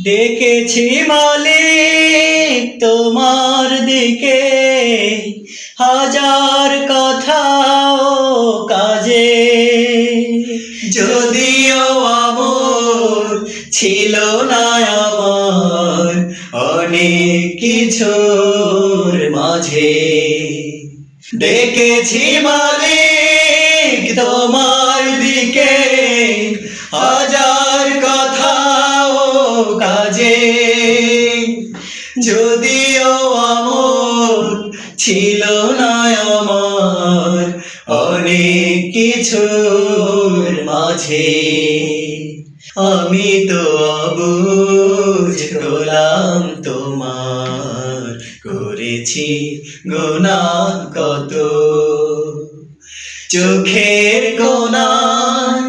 ডেকেছি মালিক তোমার দিকে, হাজার কথা ও কাজে। যদিও আমল ছিল না আমার অনেক কিছুর মাঝে, ডেকেছি মালিক তোমার দিকে, হাজার কথা ও কাজে। যদিও আমল ছিল না আমার অনেক কিছুর মাঝে, আমি তো অবুঝ গোলাম তোমার, করেছি গুনাহ কত। চোখের কোণায়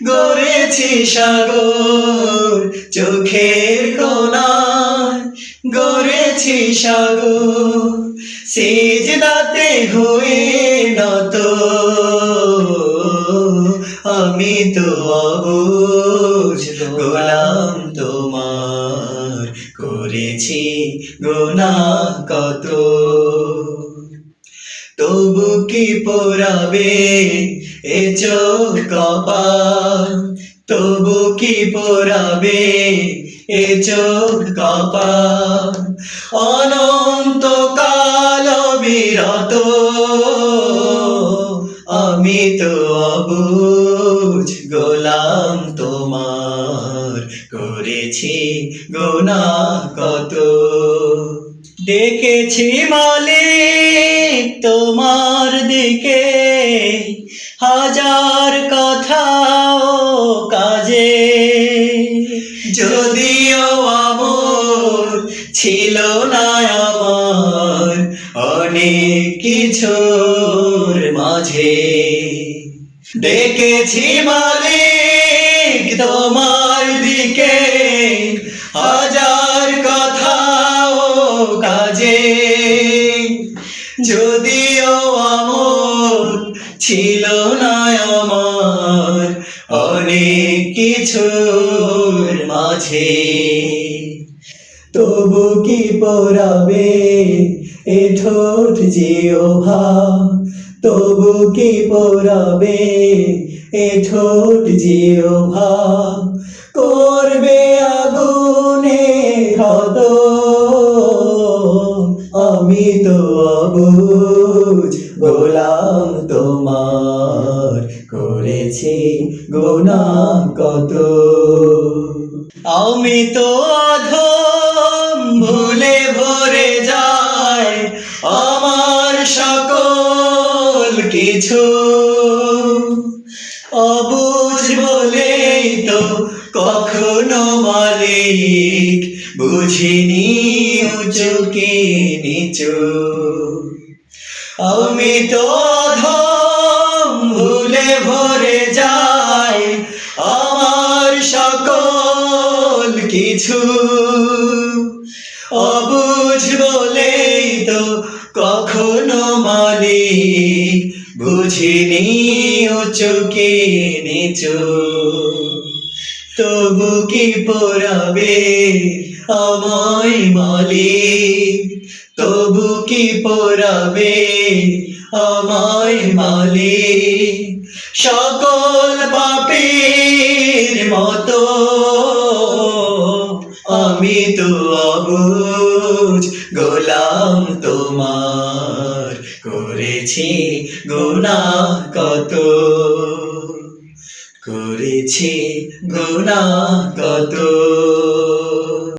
গড়েছি সাগর, চোখের কোণায় গড়েছি সাগর, সিজদাতে হয়ে নত। আমি তো অবুঝ গোলাম তোমার, করেছি গুনাহ কত। তবু কি পোড়াবে এ চোখ কপাল, তবু কি পোড়াবে এ চোখ কপাল, অনন্তকাল বিরত। আমি তো অবুঝ গোলাম তোমার, করেছি গুনাহ কত। ডেকেছি মালিক তোমার দিকে, হাজার কথা ও কাজে। যদিও আমল ছিল না আমার অনেক কিছুর মাঝে, ডেকেছি মালিক তোমার দিকে, হাজার কথা ও কাজে। যদিও আমল ছিল না আমার অনেক কিছুর মাঝে, তবু কি পোড়াবে এ ঠোঁট জিহ্বা, তবু কি পোড়াবে এ ঠোঁট জিহ্বা, করবে আগুনে ক্ষত। আমি তো অবুঝ গোলাম তোমার, করেছি গুনাহ কত। আমি তো অধম ভুলে ভরে যায় আমার সকল কিছু, অবুঝ বলেই তো কখনো মালিক বুঝিনি উঁচু কি নিচু। আমি তো অধম ভুলে ভরে যায় আমার সকল কিছু, অবুঝ বলেই তো কখনো মালিক বুঝিনি উঁচু কি নিচু। তবু কি পোড়াবে আমায় মালিক, তবু কি পোড়াবে আমায় মালিক, সকল পাপীর মতো। আমি তো অবুঝ গোলাম তোমার, করেছি গুনাহ কত, করেছি গুনাহ কত।